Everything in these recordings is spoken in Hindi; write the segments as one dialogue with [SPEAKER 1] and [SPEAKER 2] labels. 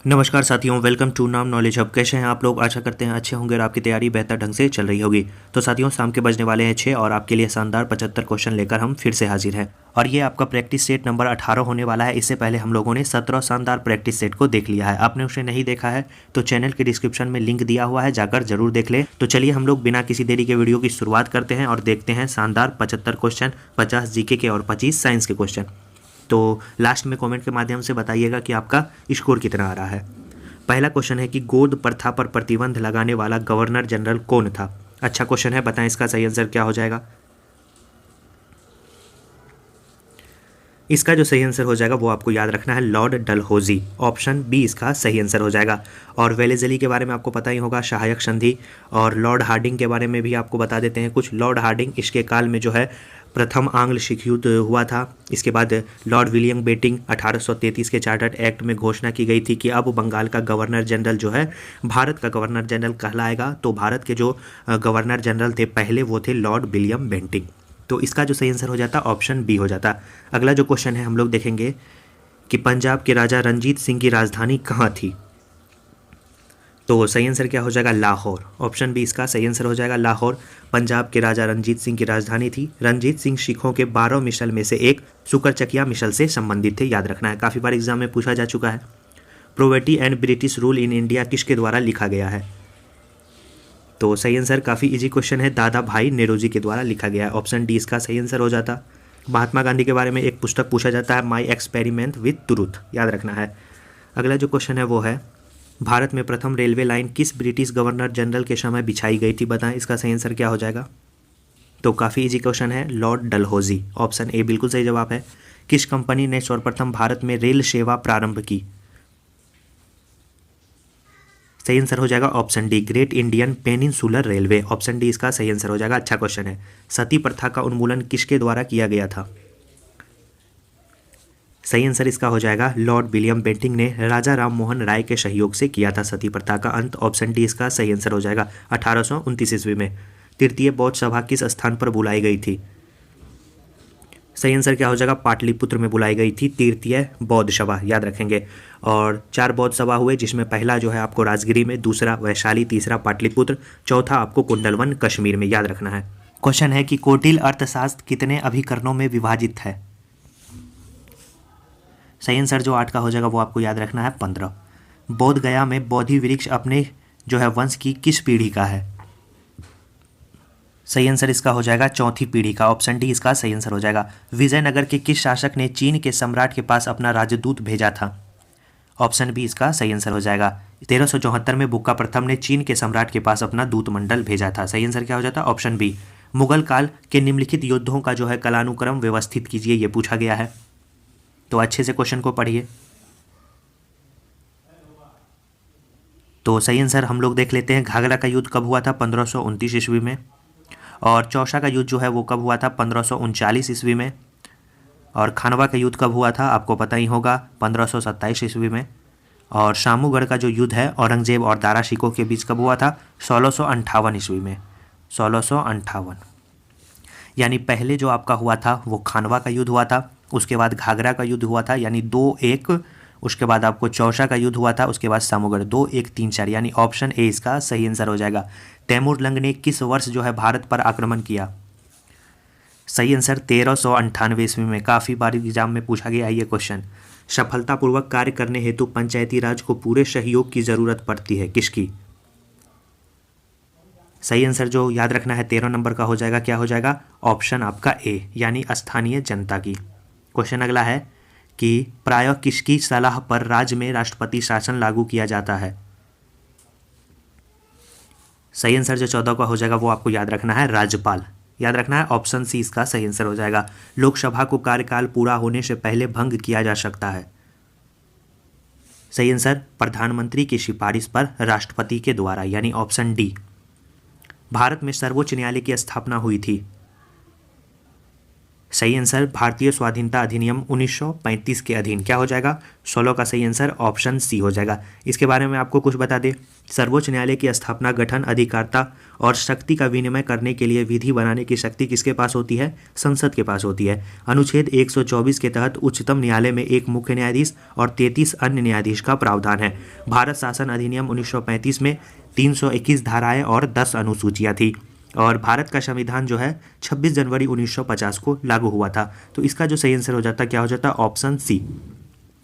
[SPEAKER 1] नमस्कार साथियों, वेलकम टू नाम नॉलेज हब। कैसे हैं आप लोग? आशा करते हैं अच्छे होंगे और आपकी तैयारी बेहतर ढंग से चल रही होगी। तो साथियों, शाम के बजने वाले हैं 6 और आपके लिए शानदार 75 क्वेश्चन लेकर हम फिर से हाजिर हैं। और ये आपका प्रैक्टिस सेट नंबर 18 होने वाला है। इससे पहले हम लोगों ने 17 शानदार प्रैक्टिस सेट को देख लिया है। आपने उसे नहीं देखा है तो चैनल के डिस्क्रिप्शन में लिंक दिया हुआ है, जाकर जरूर देख लें। तो चलिए हम लोग बिना किसी देरी के वीडियो की शुरुआत करते हैं और देखते हैं शानदार 75 क्वेश्चन, 50 जीके के और 25 साइंस के क्वेश्चन। तो लास्ट में कमेंट के माध्यम से बताइएगा कि आपका स्कोर कितना आ रहा है। पहला क्वेश्चन है कि गोद प्रथा पर प्रतिबंध लगाने वाला गवर्नर जनरल कौन था? अच्छा क्वेश्चन है, बताएं इसका सही आंसर क्या हो जाएगा। इसका जो सही आंसर हो जाएगा वो आपको याद रखना है, लॉर्ड डलहौजी। ऑप्शन बी इसका सही आंसर हो जाएगा। और वेलेजली के बारे में आपको पता ही होगा, सहायक संधि। और लॉर्ड हार्डिंग के बारे में भी आपको बता देते हैं कुछ। लॉर्ड हार्डिंग इसके काल में जो है प्रथम आंग्ल सिख युद्ध हुआ था। इसके बाद लॉर्ड विलियम बेटिंग 1833 के चार्टर्ड एक्ट में घोषणा की गई थी कि अब बंगाल का गवर्नर जनरल जो है भारत का गवर्नर जनरल कहलाएगा। तो भारत के जो गवर्नर जनरल थे पहले वो थे लॉर्ड विलियम बेंटिंग। तो इसका जो सही आंसर हो जाता ऑप्शन बी हो जाता। अगला जो क्वेश्चन है हम लोग देखेंगे कि पंजाब के राजा रंजीत सिंह की राजधानी कहाँ थी? तो सही आंसर क्या हो जाएगा? लाहौर। ऑप्शन बी इसका सही आंसर हो जाएगा, लाहौर। पंजाब के राजा रंजीत सिंह की राजधानी थी। रंजीत सिंह सिखों के 12 मिसल में से एक सुकरचकिया मिसल से संबंधित थे, याद रखना है, काफ़ी बार एग्जाम में पूछा जा चुका है। Poverty and British rule in India किसके द्वारा लिखा गया है? तो सही आंसर काफ़ी इजी क्वेश्चन है, दादा भाई नेरोजी के द्वारा लिखा गया है। ऑप्शन डी इसका सही आंसर हो जाता। महात्मा गांधी के बारे में एक पुस्तक पूछा जाता है, माई एक्सपेरिमेंट विथ ट्रूथ, याद रखना है। अगला जो क्वेश्चन है वो है, भारत में प्रथम रेलवे लाइन किस ब्रिटिश गवर्नर जनरल के समय बिछाई गई थी? बताएं इसका सही आंसर क्या हो जाएगा। तो काफ़ी इजी क्वेश्चन है, लॉर्ड डलहौजी। ऑप्शन ए बिल्कुल सही जवाब है। किस कंपनी ने सर्वप्रथम भारत में रेल सेवा प्रारंभ की? सही आंसर हो जाएगा option D, great Indian peninsular railway. Option D इसका सही आंसर हो जाएगा। अच्छा क्वेश्चन है, सती प्रथा का उन्मूलन किसके द्वारा किया गया था? सही आंसर इसका हो जाएगा, लॉर्ड विलियम बेंटिंग ने राजा राम मोहन राय के सहयोग से किया था सती प्रथा का अंत। ऑप्शन डी इसका सही आंसर हो जाएगा। 1829 ईस्वी में तृतीय बौद्ध सभा किस स्थान पर बुलाई गई थी? सही आंसर क्या हो जाएगा? पाटलिपुत्र में बुलाई गई थी तृतीय बौद्ध सभा, याद रखेंगे। और 4 बौद्ध सभा हुए, जिसमें पहला जो है आपको राजगिरी में, दूसरा वैशाली, तीसरा पाटलिपुत्र, चौथा आपको कुंडलवन कश्मीर में, याद रखना है। क्वेश्चन है कि कोटिल अर्थशास्त्र कितने अभिकरणों में विभाजित है? सही आंसर जो 8 का हो जाएगा वो आपको याद रखना है, 15। बोध गया में बोधि वृक्ष अपने जो है वंश की किस पीढ़ी का है? सही आंसर इसका हो जाएगा चौथी पीढ़ी का। ऑप्शन डी इसका सही आंसर हो जाएगा। विजयनगर के किस शासक ने चीन के सम्राट के पास अपना राजदूत भेजा था? ऑप्शन बी इसका सही आंसर हो जाएगा। 1374 में बुक्का प्रथम ने चीन के सम्राट के पास अपना दूत मंडल भेजा था। सही आंसर क्या हो जाता? Option B. मुगल काल के निम्नलिखित योद्धाओं का जो है कालानुक्रम व्यवस्थित कीजिए, ये पूछा गया है। तो अच्छे से क्वेश्चन को पढ़िए। तो सही आंसर हम लोग देख लेते हैं, घाघरा का युद्ध कब हुआ था? 1529 ईस्वी में। और चौसा का युद्ध जो है वो कब हुआ था? 1539 ईस्वी में। और खानवा का युद्ध कब हुआ था? आपको पता ही होगा, 1527 ईस्वी में। और शामूगढ़ का जो युद्ध है औरंगजेब और दारा शिकोह के बीच कब हुआ था? 1658 ईस्वी में, 1658। यानी पहले जो आपका हुआ था वो खानवा का युद्ध हुआ था, उसके बाद घाघरा का युद्ध हुआ था, यानी 2-1। उसके बाद आपको चौसा का युद्ध हुआ था, उसके बाद शामूगढ़, 2-1-3-4, यानी ऑप्शन ए इसका सही आंसर हो जाएगा। तैमूर लंग ने किस वर्ष जो है भारत पर आक्रमण किया? सही आंसर 1398 ईस्वी में। काफ़ी बार एग्जाम में पूछा गया है ये क्वेश्चन। सफलतापूर्वक कार्य करने हेतु पंचायती राज को पूरे सहयोग की जरूरत पड़ती है, किसकी? सही आंसर जो याद रखना है 13 नंबर का हो जाएगा, क्या हो जाएगा? ऑप्शन आपका ए, यानी स्थानीय जनता की। क्वेश्चन अगला है कि प्रायः किसकी सलाह पर राज्य में राष्ट्रपति शासन लागू किया जाता है? सही आंसर जो 14 का हो जाएगा वो आपको याद रखना है, राज्यपाल, याद रखना है। ऑप्शन सी इसका सही आंसर हो जाएगा। लोकसभा को कार्यकाल पूरा होने से पहले भंग किया जा सकता है। सही आंसर प्रधानमंत्री की सिफारिश पर राष्ट्रपति के द्वारा, यानी ऑप्शन डी। भारत में सर्वोच्च न्यायालय की स्थापना हुई थी? सही आंसर भारतीय स्वाधीनता अधिनियम 1935 के अधीन क्या हो जाएगा? 16 का सही आंसर ऑप्शन सी हो जाएगा। इसके बारे में आपको कुछ बता दें। सर्वोच्च न्यायालय की स्थापना, गठन, अधिकारिता और शक्ति का विनिमय करने के लिए विधि बनाने की शक्ति किसके पास होती है? संसद के पास होती है। अनुच्छेद 124 के तहत उच्चतम न्यायालय में एक मुख्य न्यायाधीश और 33 अन्य न्यायाधीश का प्रावधान है। भारत शासन अधिनियम 1935 में 321 धाराएं और 10 अनुसूचियां थी और भारत का संविधान जो है 26 जनवरी 1950 को लागू हुआ था। तो इसका जो सही आंसर हो जाता क्या हो जाता? Option C.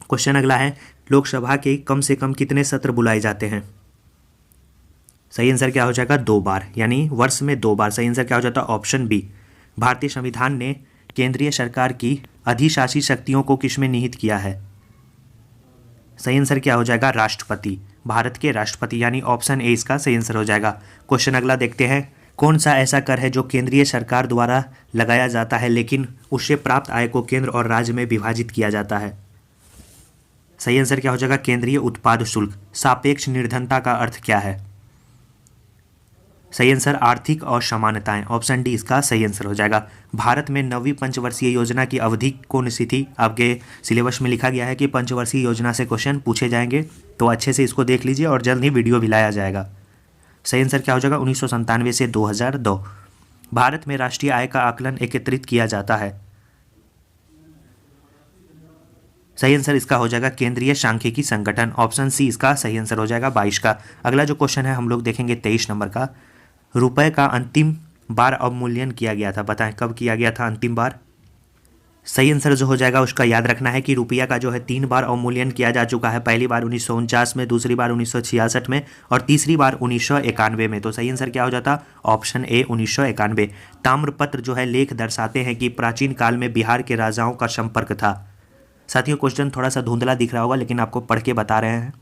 [SPEAKER 1] क्वेश्चन अगला है, लोकसभा के कम से कम कितने सत्र बुलाए जाते हैं? सही आंसर क्या हो जाएगा? 2 बार, यानी वर्ष में 2 बार। सही आंसर क्या हो जाता? Option B. भारतीय संविधान ने केंद्रीय सरकार की अधिशासी शक्तियों को किसमें निहित किया है? सही आंसर क्या हो जाएगा? राष्ट्रपति, भारत के राष्ट्रपति, यानी ऑप्शन ए इसका सही आंसर हो जाएगा। क्वेश्चन अगला देखते हैं, कौन सा ऐसा कर है जो केंद्रीय सरकार द्वारा लगाया जाता है लेकिन उससे प्राप्त आय को केंद्र और राज्य में विभाजित किया जाता है? सही आंसर क्या हो जाएगा? केंद्रीय उत्पाद शुल्क। सापेक्ष निर्धनता का अर्थ क्या है? सही आंसर आर्थिक असमानताएं, ऑप्शन डी इसका सही आंसर हो जाएगा। भारत में 9वीं पंचवर्षीय योजना की अवधि कौन सी थी? आपके सिलेबस में लिखा गया है कि पंचवर्षीय योजना से क्वेश्चन पूछे जाएंगे, तो अच्छे से इसको देख लीजिए और जल्द ही वीडियो भी लाया जाएगा। सही आंसर क्या हो जाएगा? 1997 से 2002। भारत में राष्ट्रीय आय का आकलन एकत्रित किया जाता है। सही आंसर इसका हो जाएगा केंद्रीय सांख्यिकी संगठन, ऑप्शन सी इसका सही आंसर हो जाएगा 22 का। अगला जो क्वेश्चन है हम लोग देखेंगे 23 नंबर का। रुपए का अंतिम बार अवमूल्यन किया गया था, बताएं कब किया गया था अंतिम बार? सही आंसर जो हो जाएगा उसका याद रखना है कि रुपया का जो है 3 बार अवमूल्यन किया जा चुका है। पहली बार 1949 में, दूसरी बार 1966 में और तीसरी बार 1991 में। तो सही आंसर क्या हो जाता? Option A 1991। ताम्रपत्र जो है लेख दर्शाते हैं कि प्राचीन काल में बिहार के राजाओं का संपर्क था। साथियों क्वेश्चन थोड़ा सा धुंधला दिख रहा होगा लेकिन आपको पढ़ के बता रहे हैं।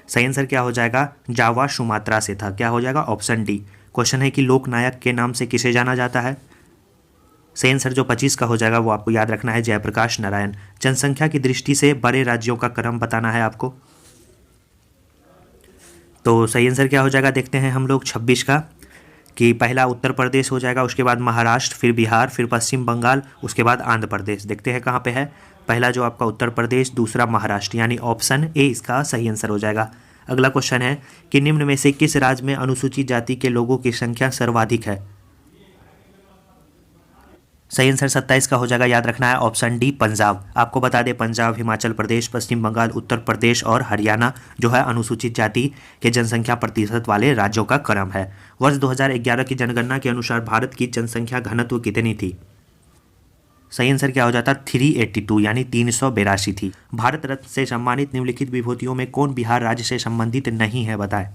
[SPEAKER 1] सही आंसर क्या हो जाएगा? जावा सुमात्रा से था। क्या हो जाएगा? Option D. क्वेश्चन है कि लोकनायक के नाम से किसे जाना जाता है? सही आंसर जो 25 का हो जाएगा वो आपको याद रखना है, जयप्रकाश नारायण। जनसंख्या की दृष्टि से बड़े राज्यों का क्रम बताना है आपको। तो सही आंसर क्या हो जाएगा देखते हैं हम लोग 26 का, कि पहला उत्तर प्रदेश हो जाएगा, उसके बाद महाराष्ट्र, फिर बिहार, फिर पश्चिम बंगाल, उसके बाद आंध्र प्रदेश। देखते हैं कहाँ पे है। पहला जो आपका उत्तर प्रदेश, दूसरा महाराष्ट्र, यानी ऑप्शन ए इसका सही आंसर हो जाएगा। अगला क्वेश्चन है कि निम्न में से किस राज्य में अनुसूचित जाति के लोगों की संख्या सर्वाधिक है? सही आंसर 27 का हो जाएगा, याद रखना है, ऑप्शन डी पंजाब। आपको बता दें पंजाब, हिमाचल प्रदेश, पश्चिम बंगाल, उत्तर प्रदेश और हरियाणा जो है अनुसूचित जाति के जनसंख्या प्रतिशत वाले राज्यों का क्रम है। वर्ष 2011 की जनगणना के अनुसार भारत की जनसंख्या घनत्व कितनी थी? सही आंसर क्या हो जाता? 382 यानी 382 थी। भारत रत्न से सम्मानित निम्नलिखित विभूतियों में कौन बिहार राज्य से संबंधित नहीं है, बताएं।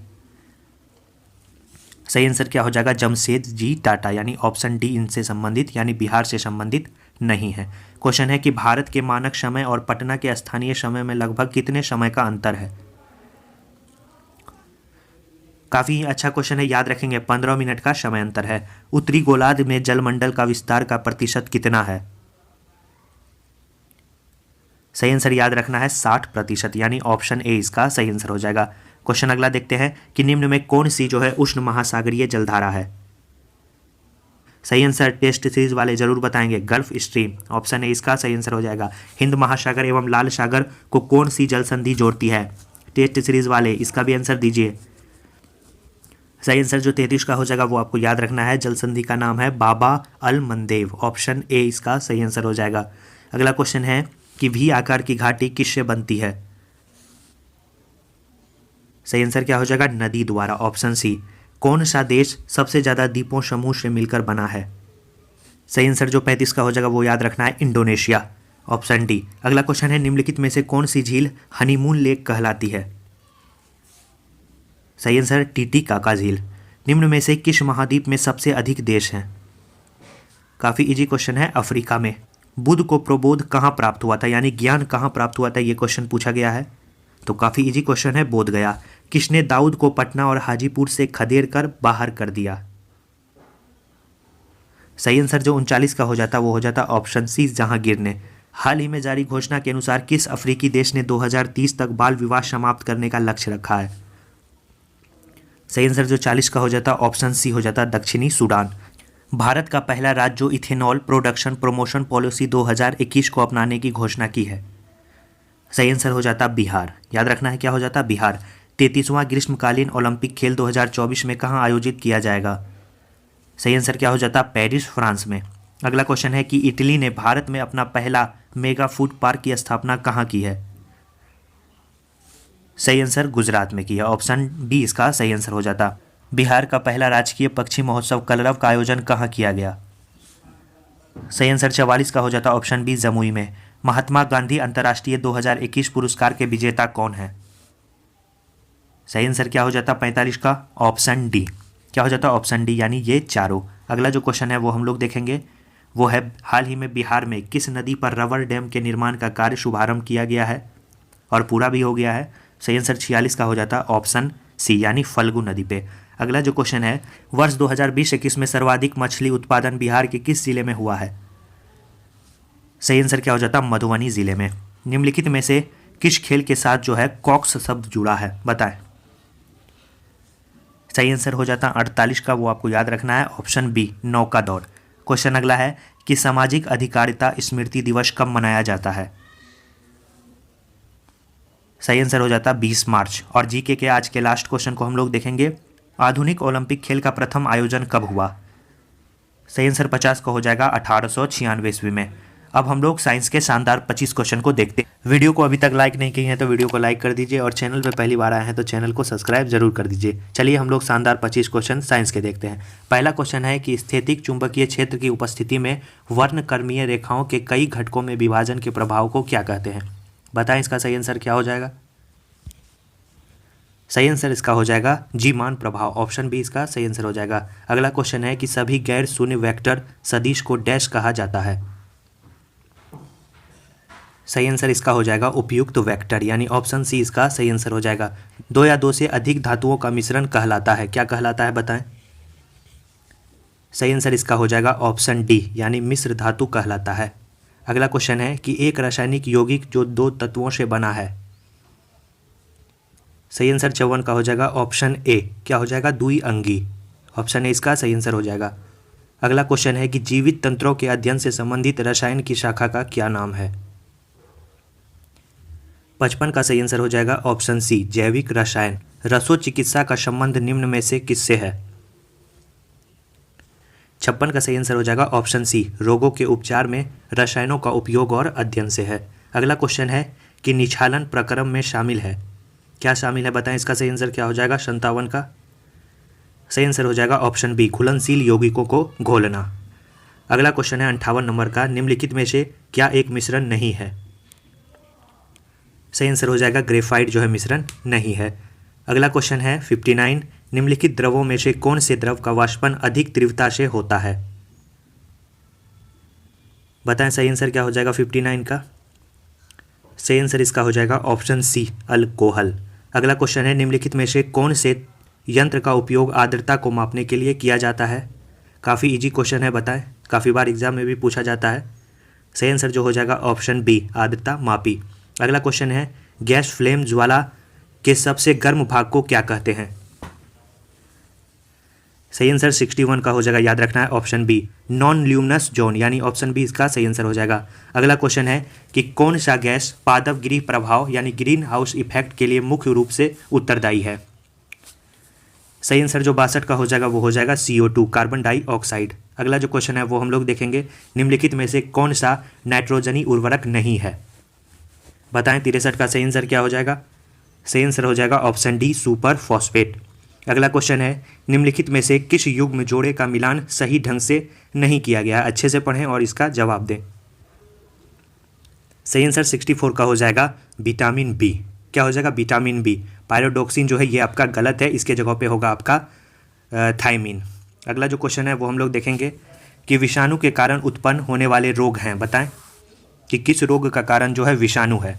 [SPEAKER 1] सही आंसर क्या हो जाएगा? जमशेदजी टाटा, यानी ऑप्शन डी इनसे संबंधित, यानी बिहार से संबंधित नहीं है। क्वेश्चन है कि भारत के मानक समय और पटना के स्थानीय समय में लगभग कितने समय का अंतर है? काफी अच्छा क्वेश्चन है, याद रखेंगे 15 मिनट का समय अंतर है। उत्तरी गोलार्ध में जलमंडल का विस्तार का प्रतिशत कितना है? सही आंसर याद रखना है 60%, यानी ऑप्शन ए इसका सही आंसर हो जाएगा। क्वेश्चन अगला देखते हैं कि निम्न में कौन सी जो है उष्ण महासागरीय जलधारा है? सही आंसर टेस्ट सीरीज वाले जरूर बताएंगे, गल्फ स्ट्रीम, ऑप्शन ए इसका सही आंसर हो जाएगा। हिंद महासागर एवं लाल सागर को कौन सी जल संधि जोड़ती है? टेस्ट सीरीज वाले इसका भी आंसर दीजिए। सही आंसर जो 33 का हो जाएगा वो आपको याद रखना है, जल संधि का नाम है बाबा अल मंदेव, ऑप्शन ए इसका सही आंसर हो जाएगा। अगला क्वेश्चन है कि वी आकार की घाटी किससे बनती है? सही आंसर क्या हो जाएगा? नदी द्वारा, ऑप्शन सी। कौन सा देश सबसे ज़्यादा द्वीपों समूह से मिलकर बना है? सही आंसर जो 35 का हो जाएगा वो याद रखना है, इंडोनेशिया, ऑप्शन डी। अगला क्वेश्चन है निम्नलिखित में से कौन सी झील हनीमून लेक कहलाती है? सही आंसर टीटीकाका झील। निम्न में से किस महाद्वीप में सबसे अधिक देश हैं? काफ़ी इजी क्वेश्चन है, अफ्रीका में। बुद्ध को प्रबोध कहाँ प्राप्त हुआ था, यानी ज्ञान कहाँ प्राप्त हुआ था, ये क्वेश्चन पूछा गया है। तो काफ़ी इजी क्वेश्चन है, बोध गया। किसने दाऊद को पटना और हाजीपुर से खदेड़ कर बाहर कर दिया? सही आंसर जो 39 का हो जाता वो हो जाता ऑप्शन सी, जहांगीर ने। हाल ही में जारी घोषणा के अनुसार किस अफ्रीकी देश ने 2030 तक बाल विवाह समाप्त करने का लक्ष्य रखा है? सही आंसर जो 40 का हो जाता ऑप्शन सी हो जाता, दक्षिणी सूडान। भारत का पहला राज्य जो इथेनॉल प्रोडक्शन प्रमोशन पॉलिसी 2021 को अपनाने की घोषणा की है। सही आंसर हो जाता बिहार। याद रखना है क्या हो जाता बिहार। 33वां ग्रीष्मकालीन ओलंपिक खेल 2024 में कहाँ आयोजित किया जाएगा। सही आंसर क्या हो जाता पेरिस फ्रांस में। अगला क्वेश्चन है कि इटली ने भारत में अपना पहला मेगा फूड पार्क की स्थापना कहाँ की है। सही आंसर गुजरात में किया। ऑप्शन डी इसका सही आंसर हो जाता। बिहार का पहला राजकीय पक्षी महोत्सव कलरव का आयोजन कहाँ किया गया। सही आंसर 44 का हो जाता ऑप्शन बी जमुई में। महात्मा गांधी अंतर्राष्ट्रीय 2021 पुरस्कार के विजेता कौन है। सही आंसर क्या हो जाता 45 का ऑप्शन डी। क्या हो जाता ऑप्शन डी यानी ये चारों। अगला जो क्वेश्चन है वो हम लोग देखेंगे वो है हाल ही में बिहार में किस नदी पर रबर डैम के निर्माण का कार्य शुभारंभ किया गया है और पूरा भी हो गया है। सही आंसर 46 का हो जाता ऑप्शन सी यानी फल्गु नदी पे। अगला जो क्वेश्चन है वर्ष 2020-21 में सर्वाधिक मछली उत्पादन बिहार के किस जिले में हुआ है। सही आंसर क्या हो जाता मधुबनी जिले में। निम्नलिखित में से किस खेल के साथ जो है कॉक्स शब्द जुड़ा है बताएं। सही आंसर हो जाता 48 का, वो आपको याद रखना है ऑप्शन बी नौका दौड़। क्वेश्चन अगला है कि सामाजिक अधिकारिता स्मृति दिवस कब मनाया जाता है। सही आंसर हो जाता 20 मार्च। और जीके के आज के लास्ट क्वेश्चन को हम लोग देखेंगे आधुनिक ओलंपिक खेल का प्रथम आयोजन कब हुआ। सही आंसर 50 का हो जाएगा 1896 ईस्वी में। अब हम लोग साइंस के शानदार 25 क्वेश्चन को देखते हैं। वीडियो को अभी तक लाइक नहीं किए हैं तो वीडियो को लाइक कर दीजिए और चैनल पे पहली बार आए हैं तो चैनल को सब्सक्राइब जरूर कर दीजिए। चलिए हम लोग शानदार 25 क्वेश्चन साइंस के देखते हैं। पहला क्वेश्चन है कि स्थैतिक चुंबकीय क्षेत्र की उपस्थिति में वर्णक्रमीय रेखाओं के कई घटकों में विभाजन के प्रभाव को क्या कहते हैं। बताएं इसका सही आंसर क्या हो जाएगा। सही आंसर इसका हो जाएगा जी-मान प्रभाव। ऑप्शन बी इसका सही आंसर हो जाएगा। अगला क्वेश्चन है कि सभी गैर शून्य वेक्टर सदिश को डैश कहा जाता है। सही आंसर इसका हो जाएगा उपयुक्त वेक्टर यानी ऑप्शन सी इसका सही आंसर हो जाएगा। दो या दो से अधिक धातुओं का मिश्रण कहलाता है, क्या कहलाता है बताएं। सही आंसर इसका हो जाएगा ऑप्शन डी यानी मिश्र धातु कहलाता है। अगला क्वेश्चन है कि एक रासायनिक यौगिक जो दो तत्वों से बना है। सही आंसर 54 का हो जाएगा ऑप्शन ए क्या हो जाएगा द्विअंगी। ऑप्शन ए इसका सही आंसर हो जाएगा। अगला क्वेश्चन है कि जीवित तंत्रों के अध्ययन से संबंधित रसायन की शाखा का क्या नाम है। 55 का सही आंसर हो जाएगा ऑप्शन सी जैविक रसायन। रसो चिकित्सा का संबंध निम्न में से किससे है। 56 का सही आंसर हो जाएगा ऑप्शन सी रोगों के उपचार में रसायनों का उपयोग और अध्ययन से है। अगला क्वेश्चन है कि निछालन प्रक्रम में शामिल है, क्या शामिल है बताएं। इसका सही आंसर क्या हो जाएगा 57 का सही आंसर हो जाएगा ऑप्शन बी घुलनशील यौगिकों को घोलना। अगला क्वेश्चन है 58 नंबर का निम्नलिखित में से क्या एक मिश्रण नहीं है। सही आंसर हो जाएगा ग्रेफाइट जो है मिश्रण नहीं है। अगला क्वेश्चन है 59 निम्नलिखित द्रवों में से कौन से द्रव का वाष्पन अधिक तीव्रता से होता है। बताएं सही आंसर क्या हो जाएगा 59 का सही आंसर इसका हो जाएगा ऑप्शन सी अल्कोहल। अगला क्वेश्चन है निम्नलिखित में से कौन से यंत्र का उपयोग आर्द्रता को मापने के लिए किया जाता है। काफ़ी इजी क्वेश्चन है बताएं, काफ़ी बार एग्जाम में भी पूछा जाता है। सही आंसर जो हो जाएगा ऑप्शन बी आर्द्रता मापी। अगला क्वेश्चन है गैस फ्लेम ज्वाला के सबसे गर्म भाग को क्या कहते हैं। सही आंसर 61 का हो जाएगा, याद रखना है option B non luminous zone यानी ऑप्शन बी इसका सही आंसर हो जाएगा। अगला क्वेश्चन है कि कौन सा गैस पादपगिरी प्रभाव यानी ग्रीन हाउस इफेक्ट के लिए मुख्य रूप से उत्तरदायी है। सही आंसर जो 62 का हो जाएगा वो हो जाएगा CO2 कार्बन डाइऑक्साइड। अगला जो क्वेश्चन है वो हम लोग देखेंगे निम्नलिखित में से कौन सा नाइट्रोजनी उर्वरक नहीं है। बताएं 63 का सही आंसर क्या हो जाएगा। सही आंसर हो जाएगा ऑप्शन डी सुपर फॉस्फेट। अगला क्वेश्चन है निम्नलिखित में से किस युग्म जोड़े का मिलान सही ढंग से नहीं किया गया है। अच्छे से पढ़ें और इसका जवाब दें। सही आंसर 64 का हो जाएगा विटामिन बी। क्या हो जाएगा विटामिन बी। पायरोडोक्सिन जो है ये आपका गलत है, इसके जगह पे होगा आपका थायमिन। अगला जो क्वेश्चन है वो हम लोग देखेंगे कि विषाणु के कारण उत्पन्न होने वाले रोग हैं। बताएं कि किस रोग का कारण जो है विषाणु है।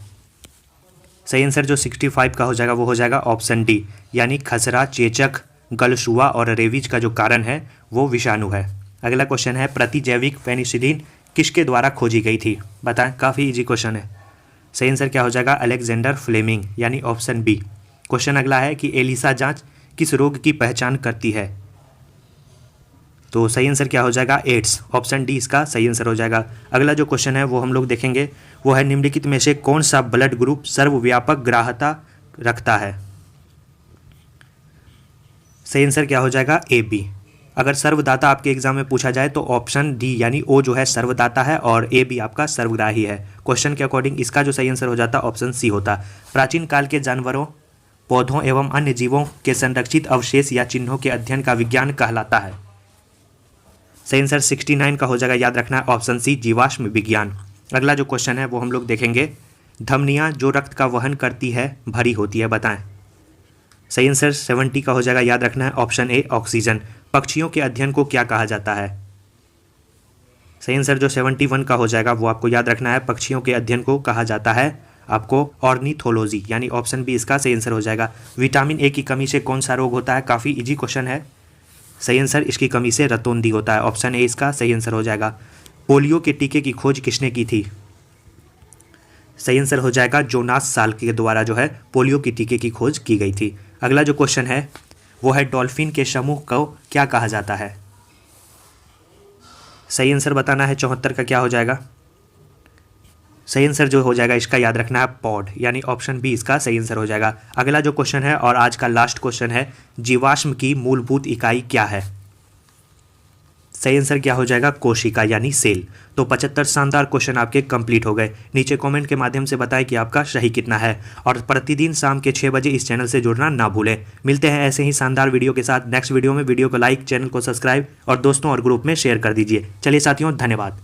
[SPEAKER 1] सही आंसर जो 65 का हो जाएगा वो हो जाएगा ऑप्शन डी यानी खसरा, चेचक, गलसुआ और रेबीज का जो कारण है वो विषाणु है। अगला क्वेश्चन है प्रतिजैविक पेनिसिलिन किसके द्वारा खोजी गई थी। बताएं, काफ़ी इजी क्वेश्चन है। सही आंसर क्या हो जाएगा अलेक्जेंडर फ्लेमिंग यानी ऑप्शन बी। क्वेश्चन अगला है कि एलिसा जांच किस रोग की पहचान करती है। तो सही आंसर क्या हो जाएगा? एड्स। ऑप्शन डी इसका सही आंसर हो जाएगा। अगला जो क्वेश्चन है वो हम लोग देखेंगे, वो है निम्नलिखित में से कौन सा ब्लड ग्रुप सर्वव्यापक ग्राह्यता रखता है? सही आंसर क्या हो जाएगा? A B. अगर सर्वदाता आपके एग्जाम में पूछा जाए तो ऑप्शन डी यानी ओ जो है सर्वदाता है और ए बी आपका सर्वग्राही है। क्वेश्चन के अकॉर्डिंग इसका जो सही आंसर हो जाता ऑप्शन सी होता। प्राचीन काल के जानवरों, पौधों एवं अन्य जीवों के संरक्षित अवशेष या चिन्हों के अध्ययन का विज्ञान कहलाता है। सही आंसर 69 का हो जाएगा, याद रखना है ऑप्शन सी जीवाश्म विज्ञान। अगला जो क्वेश्चन है वो हम लोग देखेंगे, धमनियाँ जो रक्त का वहन करती है भरी होती है, बताएं। सही आंसर 70 का हो जाएगा, याद रखना है ऑप्शन ए ऑक्सीजन। पक्षियों के अध्ययन को क्या कहा जाता है? सही आंसर जो 71 का हो जाएगा वो आपको याद रखना है, पक्षियों के अध्ययन को कहा जाता है आपको ऑर्निथोलॉजी, यानी ऑप्शन बी इसका सही आंसर हो जाएगा। विटामिन ए की कमी से कौन सा रोग होता है? काफ़ी इजी क्वेश्चन है। सही आंसर इसकी कमी से रतौंधी होता है, ऑप्शन ए इसका सही आंसर हो जाएगा। पोलियो के टीके की खोज किसने की थी? सही आंसर हो जाएगा जोनास साल्क के द्वारा जो है पोलियो की टीके की खोज की गई थी। अगला जो क्वेश्चन है वो है डॉल्फिन के समूह को क्या कहा जाता है? सही आंसर बताना है। 74 का क्या हो जाएगा? सही आंसर जो हो जाएगा इसका याद रखना है पॉड, यानी ऑप्शन बी इसका सही आंसर हो जाएगा। अगला जो क्वेश्चन है और आज का लास्ट क्वेश्चन है, जीवाश्म की मूलभूत इकाई क्या है? सही आंसर क्या हो जाएगा? कोशिका यानी सेल। तो 75 शानदार क्वेश्चन आपके कंप्लीट हो गए। नीचे कमेंट के माध्यम से बताएं कि आपका सही कितना है, और प्रतिदिन शाम के 6 बजे इस चैनल से जुड़ना ना भूलें। मिलते हैं ऐसे ही शानदार वीडियो के साथ नेक्स्ट वीडियो में। वीडियो को लाइक, चैनल को सब्सक्राइब और दोस्तों और ग्रुप में शेयर कर दीजिए। चलिए साथियों, धन्यवाद।